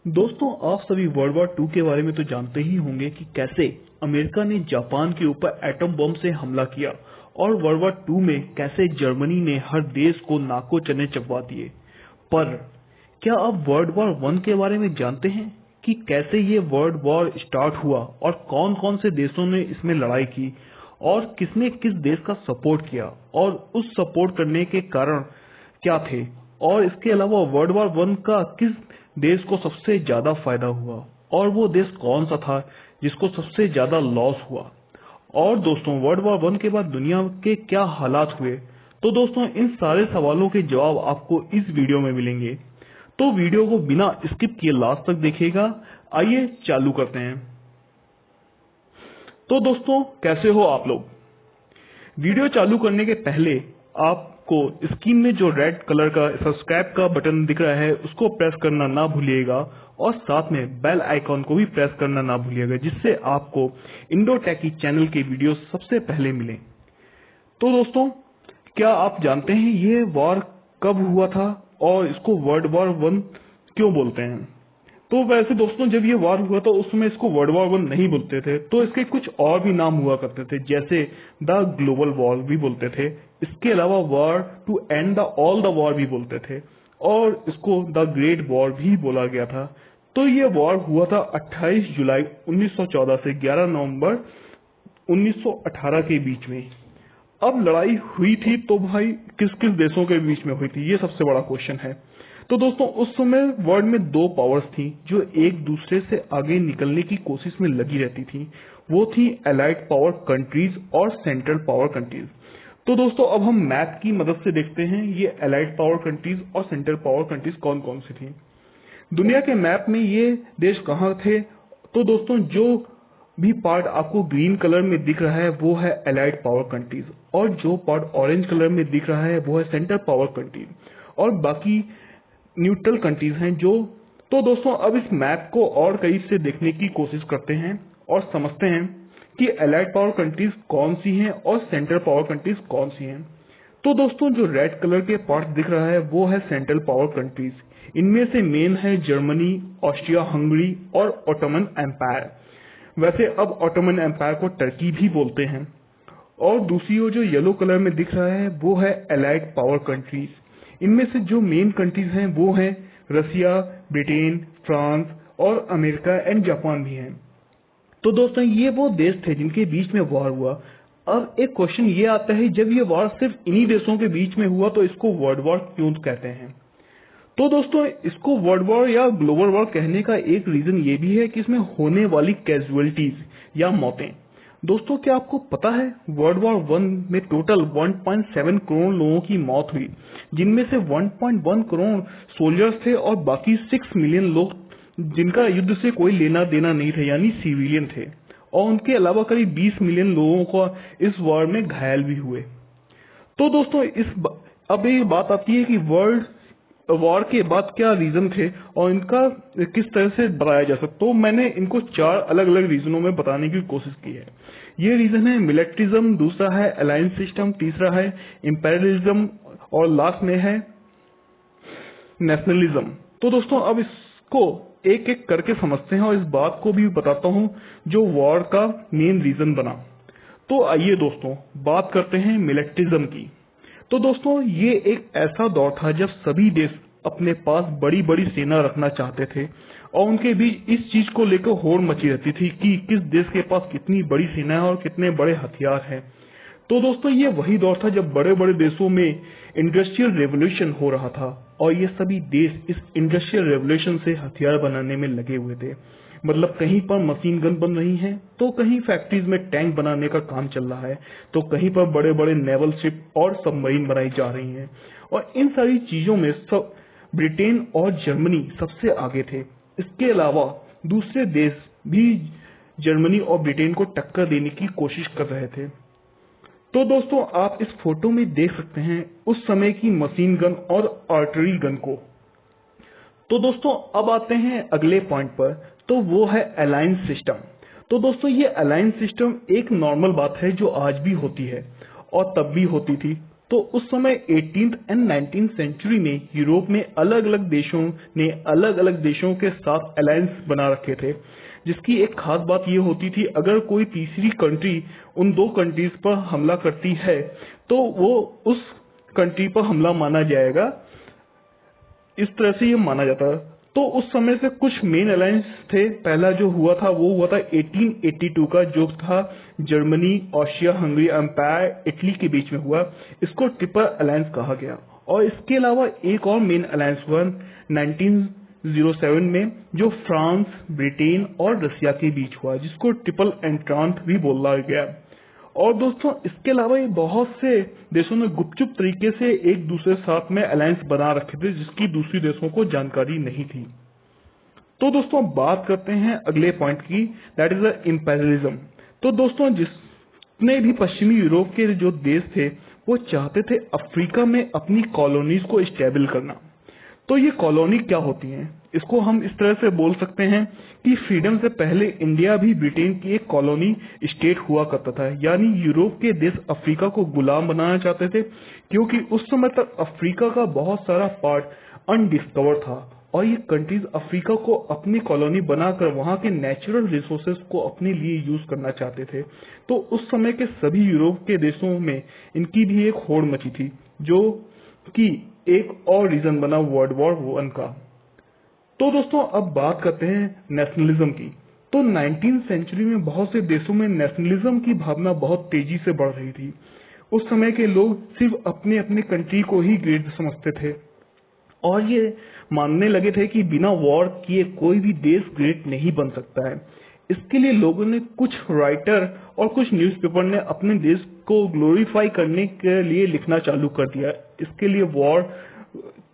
दोस्तों, आप सभी वर्ल्ड वॉर टू के बारे में तो जानते ही होंगे कि कैसे अमेरिका ने जापान के ऊपर एटम बम से हमला किया और वर्ल्ड वॉर टू में कैसे जर्मनी ने हर देश को नाको चने चबवा दिए। पर क्या आप वर्ल्ड वॉर वन के बारे में जानते हैं कि कैसे ये वर्ल्ड वॉर स्टार्ट हुआ और कौन कौन से देशों ने इसमें लड़ाई की और किसने किस देश का सपोर्ट किया और उस सपोर्ट करने के कारण क्या थे, और इसके अलावा वर्ल्ड वॉर वन का किस देश को सबसे ज्यादा फायदा हुआ और वो देश कौन सा था जिसको सबसे ज्यादा लॉस हुआ। और दोस्तों, वर्ल्ड वॉर वन के बाद दुनिया के क्या हालात हुए। तो दोस्तों, इन सारे सवालों के जवाब आपको इस वीडियो में मिलेंगे, तो वीडियो को बिना स्किप किए लास्ट तक देखिएगा। आइए चालू करते हैं। तो दोस्तों, कैसे हो आप लोग। वीडियो चालू करने के पहले आपको स्क्रीन में जो रेड कलर का सब्सक्राइब का बटन दिख रहा है उसको प्रेस करना ना भूलिएगा और साथ में बेल आइकॉन को भी प्रेस करना ना भूलिएगा, जिससे आपको इंडोटेकी चैनल के वीडियो सबसे पहले मिले। तो दोस्तों, क्या आप जानते हैं ये वॉर कब हुआ था और इसको वर्ल्ड वॉर वन क्यों बोलते हैं। तो वैसे दोस्तों, जब ये वॉर हुआ था उस समय इसको वर्ल्ड वॉर वन नहीं बोलते थे, तो इसके कुछ और भी नाम हुआ करते थे, जैसे द ग्लोबल वॉर भी बोलते थे। इसके अलावा war to end the all the war भी बोलते थे और इसको द ग्रेट वॉर भी बोला गया था। तो ये वॉर हुआ था 28 जुलाई 1914 से 11 नवंबर 1918 के बीच में। अब लड़ाई हुई थी तो भाई किस किस देशों के बीच में हुई थी, ये सबसे बड़ा क्वेश्चन है। तो दोस्तों, उस समय वर्ल्ड में दो पावर्स थी जो एक दूसरे से आगे निकलने की कोशिश में लगी रहती थी। वो थी एलाइड पावर कंट्रीज और सेंट्रल पावर कंट्रीज। तो दोस्तों, अब हम मैप की मदद से देखते हैं ये एलाइड पावर कंट्रीज और सेंट्रल पावर कंट्रीज कौन कौन सी थी। दुनिया के मैप में ये देश कहाँ थे। तो दोस्तों, जो भी पार्ट आपको ग्रीन कलर में दिख रहा है वो है एलाइड पावर कंट्रीज और जो पार्ट ऑरेंज कलर में दिख रहा है वो है सेंट्रल पावर कंट्रीज और बाकी न्यूट्रल कंट्रीज हैं जो। तो दोस्तों, अब इस मैप को और करीब से देखने की कोशिश करते हैं और समझते हैं कि एलाइड पावर कंट्रीज कौन सी हैं और सेंट्रल पावर कंट्रीज कौन सी हैं। तो दोस्तों, जो रेड कलर के पार्ट दिख रहा है वो है सेंट्रल पावर कंट्रीज। इनमें से मेन है जर्मनी, ऑस्ट्रिया हंगरी और ऑटोमन एम्पायर। वैसे अब ऑटोमन एम्पायर को टर्की भी बोलते हैं। और दूसरी ओर जो येलो कलर में दिख रहा है वो है एलाइड पावर कंट्रीज। इनमें से जो मेन कंट्रीज हैं वो हैं रसिया, ब्रिटेन, फ्रांस और अमेरिका एंड जापान भी हैं। तो दोस्तों, ये वो देश थे जिनके बीच में वॉर हुआ। अब एक क्वेश्चन ये आता है, जब ये वॉर सिर्फ इन्हीं देशों के बीच में हुआ तो इसको वर्ल्ड वॉर क्यों कहते हैं। तो दोस्तों, इसको वर्ल्ड वॉर या ग्लोबल वॉर कहने का एक रीजन ये भी है कि इसमें होने वाली कैजुअलिटीज या मौतें। दोस्तों, क्या आपको पता है वर्ल्ड वॉर वन में टोटल 1.7 करोड़ लोगों की मौत हुई, जिनमें से 1.1 करोड़ सोल्जर्स थे और बाकी 6 मिलियन लोग जिनका युद्ध से कोई लेना देना नहीं था, यानी सिविलियन थे। और उनके अलावा करीब 20 मिलियन लोगों को इस वॉर में घायल भी हुए। तो दोस्तों, अब ये बात आती है कि वर्ल्ड वॉर के बाद क्या रीजन थे और इनका किस तरह से बताया जा सकता। तो मैंने इनको 4 अलग अलग रीजनों में बताने की कोशिश की है। ये रीजन है मिलिट्रिज्म, दूसरा है अलायंस सिस्टम, तीसरा है इंपेरियलिज्म और लास्ट में है नेशनलिज्म। तो दोस्तों, अब इसको एक एक करके समझते हैं और इस बात को भी बताता हूं जो वॉर का मेन रीजन बना। तो आइए दोस्तों, बात करते हैं मिलिट्रिज्म की। तो दोस्तों, ये एक ऐसा दौर था जब सभी देश अपने पास बड़ी बड़ी सेना रखना चाहते थे और उनके बीच इस चीज को लेकर होड़ मची रहती थी कि किस देश के पास कितनी बड़ी सेना है और कितने बड़े हथियार हैं। तो दोस्तों, ये वही दौर था जब बड़े बड़े देशों में इंडस्ट्रियल रेवोल्यूशन हो रहा था और ये सभी देश इस इंडस्ट्रियल रेवोल्यूशन से हथियार बनाने में लगे हुए थे। मतलब कहीं पर मशीन गन बन रही हैं, तो कहीं फैक्ट्रीज में टैंक बनाने का काम चल रहा है, तो कहीं पर बड़े बड़े नेवल शिप और सबमरीन बनाई जा रही हैं। और इन सारी चीजों में सब ब्रिटेन और जर्मनी सबसे आगे थे। इसके अलावा दूसरे देश भी जर्मनी और ब्रिटेन को टक्कर देने की कोशिश कर रहे थे। तो दोस्तों, आप इस फोटो में देख सकते हैं उस समय की मशीन गन और आर्टरी गन को। तो दोस्तों, अब आते हैं अगले पॉइंट पर, तो वो है अलायंस सिस्टम। तो दोस्तों, ये अलायंस सिस्टम एक नॉर्मल बात है जो आज भी होती है और तब भी होती थी। तो उस समय 18th एंड 19th सेंचुरी में यूरोप में अलग अलग देशों ने अलग अलग देशों के साथ अलायंस बना रखे थे, जिसकी एक खास बात ये होती थी अगर कोई तीसरी कंट्री उन दो कंट्रीज पर हमला करती है तो वो उस कंट्री पर हमला माना जाएगा, इस तरह से ये माना जाता है। तो उस समय से कुछ मेन अलायंस थे। पहला जो हुआ था वो हुआ था 1882 का, जो था Germany, Austria Hungary empire, Italy के बीच में हुआ। इसको ट्रिपल अलायंस कहा गया। और इसके अलावा एक और मेन अलायंस हुआ 1907 में, जो फ्रांस, ब्रिटेन और रसिया के बीच हुआ, जिसको ट्रिपल एंट्रांट भी बोला गया। और दोस्तों इसके अलावा ये बहुत से देशों ने गुपचुप तरीके से एक दूसरे साथ में अलायंस बना रखे थे, जिसकी दूसरी देशों को जानकारी नहीं थी। तो दोस्तों बात करते हैं अगले पॉइंट की, दैट इज द इम्पेरियलिज्म। तो दोस्तों जितने भी पश्चिमी यूरोप के जो देश थे वो चाहते थे अफ्रीका में अपनी कॉलोनीज को स्टेबल करना। तो ये कॉलोनी क्या होती हैं? इसको हम इस तरह से बोल सकते हैं कि फ्रीडम से पहले इंडिया भी ब्रिटेन की एक कॉलोनी स्टेट हुआ करता था, यानी यूरोप के देश अफ्रीका को गुलाम बनाना चाहते थे, क्योंकि उस समय तक अफ्रीका का बहुत सारा पार्ट अनडिस्कवर था और ये कंट्रीज अफ्रीका को अपनी कॉलोनी बनाकर वहां के नेचुरल रिसोर्सेज को अपने लिए यूज करना चाहते थे। तो उस समय के सभी यूरोप के देशों में इनकी भी एक होड़ मची थी, जो कि एक और रीजन बना वर्ल्ड वॉर 1 का। तो दोस्तों अब बात करते हैं नेशनलिज्म की। तो 19th सेंचुरी में बहुत से देशों में नेशनलिज्म की भावना बहुत तेजी से बढ़ रही थी। उस समय के लोग सिर्फ अपने अपने कंट्री को ही ग्रेट समझते थे और ये मानने लगे थे कि बिना वॉर किए कोई भी देश ग्रेट नहीं बन सकता है। इसके लिए लोगों ने, कुछ राइटर और कुछ न्यूज़पेपर ने अपने देश को ग्लोरीफाई करने के लिए लिखना चालू कर दिया। इसके लिए वॉर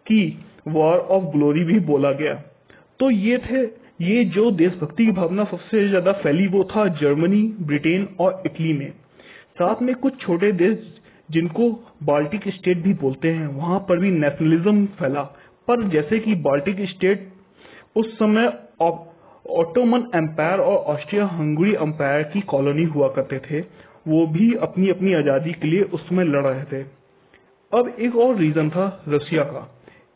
की वॉर ऑफ ग्लोरी भी बोला गया। तो ये जो देशभक्ति की भावना सबसे ज्यादा फैली वो था जर्मनी, ब्रिटेन और इटली में। साथ में कुछ छोटे देश जिनको बाल्टिक स्टेट भी बोलते हैं, वहां पर भी नेशनलिज्म फैला। पर जैसे कि बाल्टिक स्टेट उस समय ऑटोमन एम्पायर और ऑस्ट्रिया हंगरी एम्पायर की कॉलोनी हुआ करते थे, वो भी अपनी अपनी आजादी के लिए उस समय लड़ रहे थे। अब एक और रीजन था रशिया का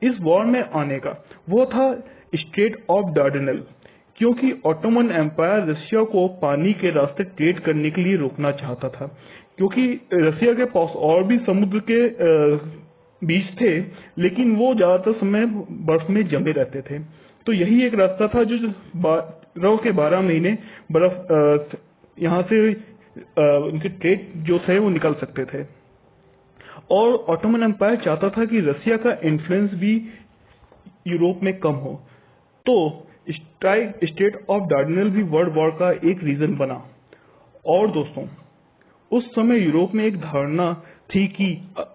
इस वॉर में आने का, वो था स्ट्रेट ऑफ डार्डेनल, क्योंकि ऑटोमन एम्पायर रशिया को पानी के रास्ते ट्रेड करने के लिए रोकना चाहता था, क्योंकि रशिया के पास और भी समुद्र के बीच थे, लेकिन वो ज्यादातर समय बर्फ में जमे रहते थे। तो यही एक रास्ता था जो 12 महीने बर्फ यहाँ से उनके ट्रेड जो थे वो निकल सकते थे। और ऑटोमन एम्पायर चाहता था कि रशिया का इन्फ्लुएंस भी यूरोप में कम हो। तो स्टेट ऑफ डार्डेनल भी वर्ल्ड वॉर का एक रीजन बना। और दोस्तों उस समय यूरोप में एक धारणा थी कि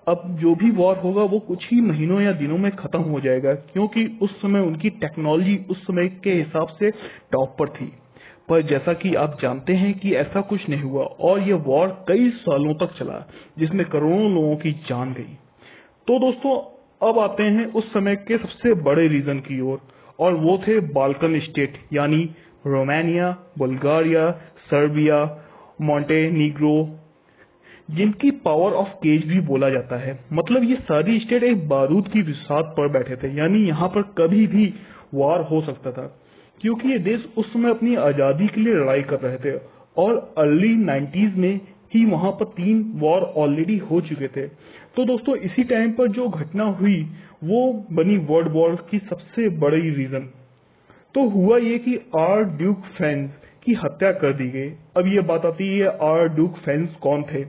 अब जो भी वॉर होगा वो कुछ ही महीनों या दिनों में खत्म हो जाएगा, क्योंकि उस समय उनकी टेक्नोलॉजी उस समय के हिसाब से टॉप पर थी। पर जैसा कि आप जानते हैं कि ऐसा कुछ नहीं हुआ और ये वॉर कई सालों तक चला, जिसमें करोड़ों लोगों की जान गई। तो दोस्तों अब आते हैं उस समय के सबसे बड़े रीजन की ओर, और वो थे बाल्कन स्टेट, यानी रोमानिया, बुल्गारिया, सर्बिया, मॉन्टेनीग्रो, जिनकी पावर ऑफ केज भी बोला जाता है। मतलब ये सारी स्टेट एक बारूद की बिसात पर बैठे थे, यानी यहाँ पर कभी भी वार हो सकता था, क्योंकि ये देश उस समय अपनी आजादी के लिए लड़ाई कर रहे थे और अर्ली 90s में ही वहां पर 3 वॉर ऑलरेडी हो चुके थे। तो दोस्तों इसी टाइम पर जो घटना हुई वो बनी वर्ल्ड वॉर की सबसे बड़ी रीजन। तो हुआ ये कि आर ड्यूक फ्रांस की हत्या कर दी गई। अब ये बात आती है आर ड्यूक फ्रांस कौन थे?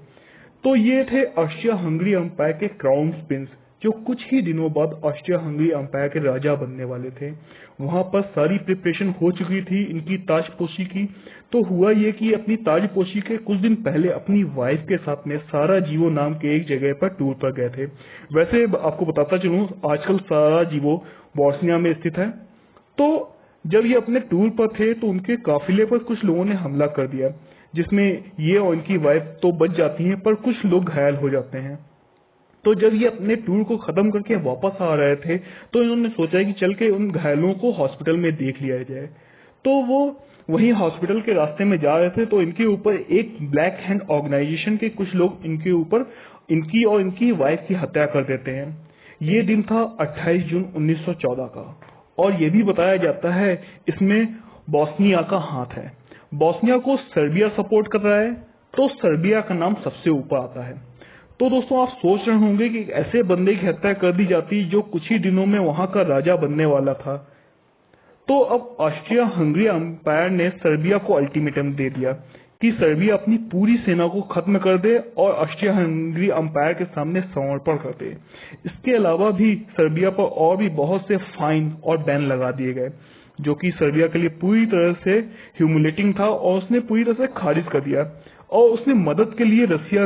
तो ये थे ऑस्ट्रिया हंगरी एम्पायर के क्राउन प्रिंस, जो कुछ ही दिनों बाद ऑस्ट्रिया हंगरी एम्पायर के राजा बनने वाले थे। वहां पर सारी प्रिपरेशन हो चुकी थी इनकी ताजपोशी की। तो हुआ ये कि अपनी ताजपोशी के कुछ दिन पहले अपनी वाइफ के साथ में साराजीवो नाम के एक जगह पर टूर पर गए थे। वैसे आपको बताता चलूं, आजकल साराजीवो बॉस्निया में स्थित है। तो जब ये अपने टूर पर थे तो उनके काफिले पर कुछ लोगों ने हमला कर दिया, जिसमें ये और इनकी वाइफ तो बच जाती हैं, पर कुछ लोग घायल हो जाते हैं। तो जब ये अपने टूर को खत्म करके वापस आ रहे थे तो इन्होंने सोचा कि चल के उन घायलों को हॉस्पिटल में देख लिया जाए। तो वो वहीं हॉस्पिटल के रास्ते में जा रहे थे, तो इनके ऊपर एक ब्लैक हैंड ऑर्गेनाइजेशन के कुछ लोग इनके ऊपर इनकी और इनकी वाइफ की हत्या कर देते हैं। ये दिन था 28 जून 1914 का, और ये भी बताया जाता है इसमें बोस्निया का हाथ है। बोस्निया को सर्बिया सपोर्ट कर रहा है, तो सर्बिया का नाम सबसे ऊपर आता है। तो दोस्तों आप सोच रहे होंगे कि ऐसे बंदे की हत्या कर दी जाती जो कुछ ही दिनों में वहां का राजा बनने वाला था। तो अब ऑस्ट्रिया हंगरी अंपायर ने सर्बिया को अल्टीमेटम दे दिया कि सर्बिया अपनी पूरी सेना को खत्म कर दे और ऑस्ट्रिया हंगरी अंपायर के सामने समर्पण कर दे। इसके अलावा भी सर्बिया पर और भी बहुत से फाइन और बैन लगा दिए गए, जो कि सर्बिया के लिए पूरी तरह से ह्यूमिलेटिंग था, और उसने पूरी तरह से खारिज कर दिया और उसने मदद के लिए रसिया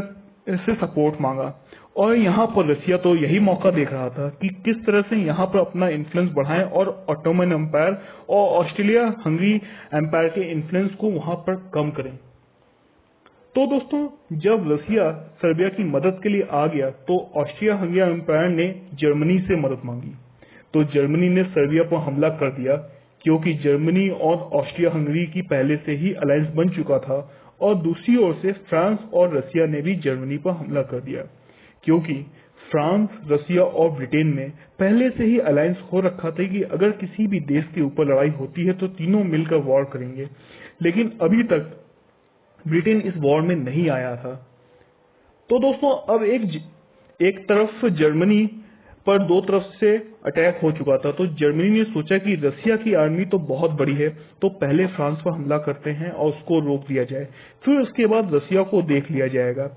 से सपोर्ट मांगा। और यहाँ पर रसिया तो यही मौका देख रहा था कि किस तरह से यहाँ पर अपना इन्फ्लुएंस बढ़ाएं और ऑटोमन एम्पायर और ऑस्ट्रेलिया हंगरी एम्पायर के इन्फ्लुएंस को वहां पर कम करें। तो दोस्तों जब रसिया सर्बिया की मदद के लिए आ गया, तो ऑस्ट्रिया हंगरी एम्पायर ने जर्मनी से मदद मांगी। तो जर्मनी ने सर्बिया पर हमला कर दिया, क्योंकि जर्मनी और ऑस्ट्रिया हंगरी की पहले से ही अलायंस बन चुका था, और दूसरी ओर से फ्रांस और रसिया ने भी जर्मनी पर हमला कर दिया, क्योंकि फ्रांस, रसिया और ब्रिटेन में पहले से ही अलायंस हो रखा था कि अगर किसी भी देश के ऊपर लड़ाई होती है तो तीनों मिलकर वॉर करेंगे। लेकिन अभी तक ब्रिटेन इस वॉर में नहीं आया था। तो दोस्तों अब एक तरफ जर्मनी पर दो तरफ से अटैक हो चुका था, तो जर्मनी ने सोचा कि रसिया की आर्मी तो बहुत बड़ी है, तो पहले फ्रांस पर हमला करते हैं और उसको रोक दिया जाए, फिर उसके बाद रसिया को देख लिया जाएगा।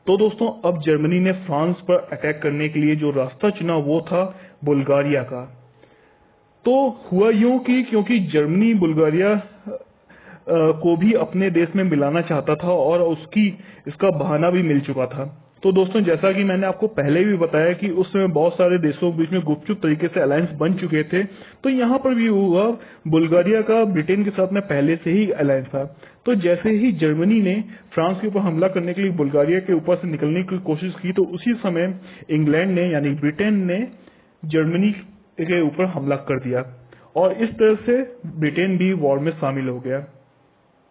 तो दोस्तों अब जर्मनी ने फ्रांस पर अटैक करने के लिए जो रास्ता चुना वो था बुल्गारिया का। तो हुआ यूं कि क्योंकि जर्मनी बुल्गारिया को भी अपने देश में मिलाना चाहता था और इसका बहाना भी मिल चुका था। तो दोस्तों जैसा कि मैंने आपको पहले भी बताया कि उस समय बहुत सारे देशों के बीच में गुपचुप तरीके से अलायंस बन चुके थे, तो यहाँ पर भी हुआ बुल्गारिया का ब्रिटेन के साथ में पहले से ही अलायंस था। तो जैसे ही जर्मनी ने फ्रांस के ऊपर हमला करने के लिए बुल्गारिया के ऊपर से निकलने की कोशिश की, तो उसी समय इंग्लैंड ने यानी ब्रिटेन ने जर्मनी के ऊपर हमला कर दिया, और इस तरह से ब्रिटेन भी वॉर में शामिल हो गया।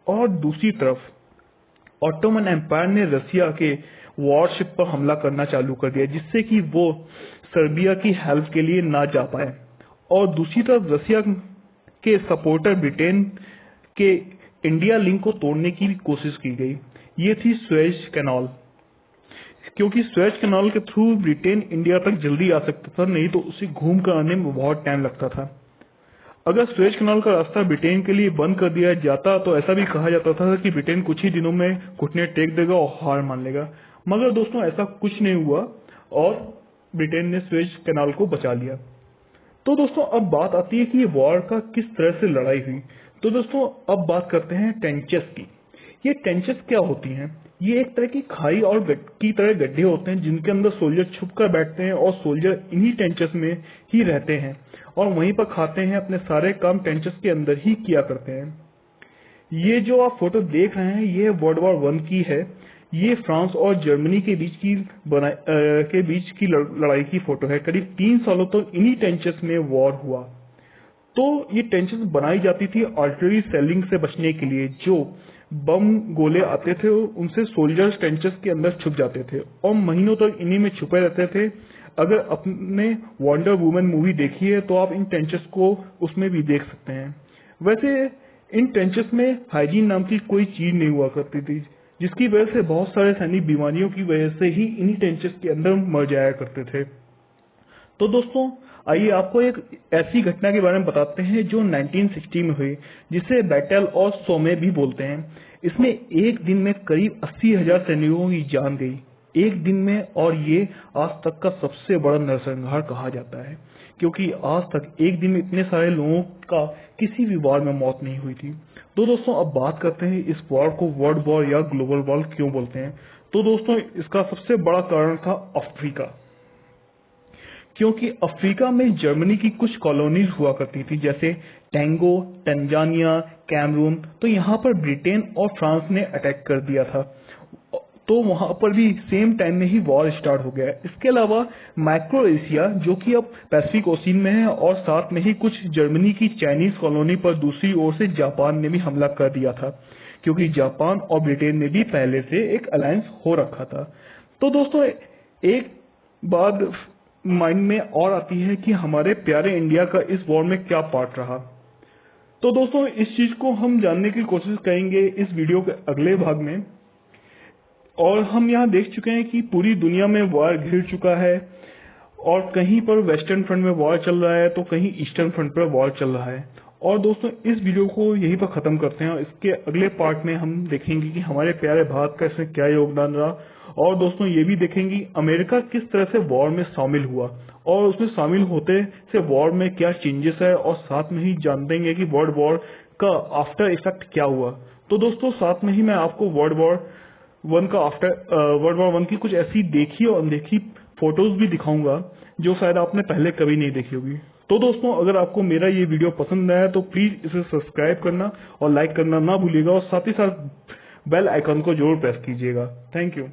और दूसरी तरफ ऑटोमन एम्पायर ने रसिया के वॉरशिप पर हमला करना चालू कर दिया, जिससे कि वो सर्बिया की हेल्प के लिए ना जा पाए। और दूसरी तरफ रसिया के सपोर्टर ब्रिटेन के इंडिया लिंक को तोड़ने की भी कोशिश की गई। ये थी सुएज कैनाल, क्योंकि सुएज कैनाल के थ्रू ब्रिटेन इंडिया तक जल्दी आ सकता था, नहीं तो उसे घूम कर आने में बहुत टाइम लगता था। अगर सुएज कैनाल का रास्ता ब्रिटेन के लिए बंद कर दिया जाता तो ऐसा भी कहा जाता था कि ब्रिटेन कुछ ही दिनों में घुटने टेक देगा और हार मान लेगा। मगर दोस्तों ऐसा कुछ नहीं हुआ और ब्रिटेन ने सुएज कैनाल को बचा लिया। तो दोस्तों अब बात आती है कि ये वॉर का किस तरह से लड़ाई हुई। तो दोस्तों अब बात करते हैं टेंचेस की। ये टेंचेस क्या होती हैं? ये एक तरह की खाई और की तरह गड्ढे होते हैं जिनके अंदर सोल्जर छुप कर बैठते हैं, और सोल्जर इन्हीं टेंचेस में ही रहते हैं और वहीं पर खाते हैं, अपने सारे काम टेंचेस के अंदर ही किया करते हैं। ये जो आप फोटो देख रहे हैं ये वर्ल्ड वॉर 1 की है। ये फ्रांस और जर्मनी के बीच की लड़ाई की फोटो है। करीब 3 सालों तक इन्हीं टेंचेस में वॉर हुआ। तो ये टेंचेस बनाई जाती थी आर्टिलरी सेलिंग से बचने के लिए। जो बम गोले आते थे उनसे सोल्जर्स टेंचेस के अंदर छुप जाते थे और महीनों तक इन्हीं में छुपे रहते थे। अगर आपने वंडर वुमन मूवी देखी है तो आप इन टेंचेस को उसमें भी देख सकते हैं। वैसे इन टेंचेस में हाइजीन नाम की कोई चीज नहीं हुआ करती थी, जिसकी वजह से बहुत सारे सैनिक बीमारियों की वजह से ही इन्हीं टेंचेस के अंदर मर जाया करते थे। तो दोस्तों आइए आपको एक ऐसी घटना के बारे में बताते हैं जो 1960 में हुई, जिसे बैटल ऑफ सोमे भी बोलते हैं। इसमें एक दिन में करीब 80,000 सैनिकों की जान गई, एक दिन में, और ये आज तक का सबसे बड़ा नरसंहार कहा जाता है, क्योंकि आज तक एक दिन में इतने सारे लोगों का किसी भी वॉर में मौत नहीं हुई थी। तो दोस्तों अब बात करते हैं इस वॉर को वर्ल्ड वॉर या ग्लोबल वॉर क्यों बोलते हैं। तो दोस्तों इसका सबसे बड़ा कारण था अफ्रीका, क्योंकि अफ्रीका में जर्मनी की कुछ कॉलोनीज हुआ करती थी, जैसे टैंगो, तंजानिया, कैमरून। तो यहाँ पर ब्रिटेन और फ्रांस ने अटैक कर दिया था, तो वहां पर भी सेम टाइम में ही वॉर स्टार्ट हो गया है। इसके अलावा माइक्रो एशिया जो कि अब पैसिफिक ओशियन में है, और साथ में ही कुछ जर्मनी की चाइनीज कॉलोनी पर दूसरी ओर से जापान ने भी हमला कर दिया था, क्योंकि जापान और ब्रिटेन ने भी पहले से एक अलायंस हो रखा था। तो दोस्तों एक बात माइंड में और आती है कि हमारे प्यारे इंडिया का इस वॉर में क्या पार्ट रहा। तो दोस्तों इस चीज को हम जानने की कोशिश करेंगे इस वीडियो के अगले भाग में। और हम यहाँ देख चुके हैं कि पूरी दुनिया में वॉर घिर चुका है, और कहीं पर वेस्टर्न फ्रंट में वॉर चल रहा है तो कहीं ईस्टर्न फ्रंट पर वॉर चल रहा है। और दोस्तों इस वीडियो को यहीं पर खत्म करते हैं, और इसके अगले पार्ट में हम देखेंगे कि हमारे प्यारे भारत का इसमें क्या योगदान रहा। और दोस्तों ये भी देखेंगे अमेरिका किस तरह से वॉर में शामिल हुआ, और उसमें शामिल होते से वॉर में क्या चेंजेस है, और साथ में ही जान देंगे कि वर्ल्ड वॉर का आफ्टर इफेक्ट क्या हुआ। तो दोस्तों साथ में ही मैं आपको वर्ल्ड वॉर वन का वर्ल्ड वॉर वन की कुछ ऐसी देखी और अनदेखी फोटोज भी दिखाऊंगा जो शायद आपने पहले कभी नहीं देखी होगी। तो दोस्तों अगर आपको मेरा ये वीडियो पसंद आया तो प्लीज इसे सब्सक्राइब करना और लाइक करना ना भूलिएगा, और साथ ही साथ बेल आइकन को जरूर प्रेस कीजिएगा। Thank you.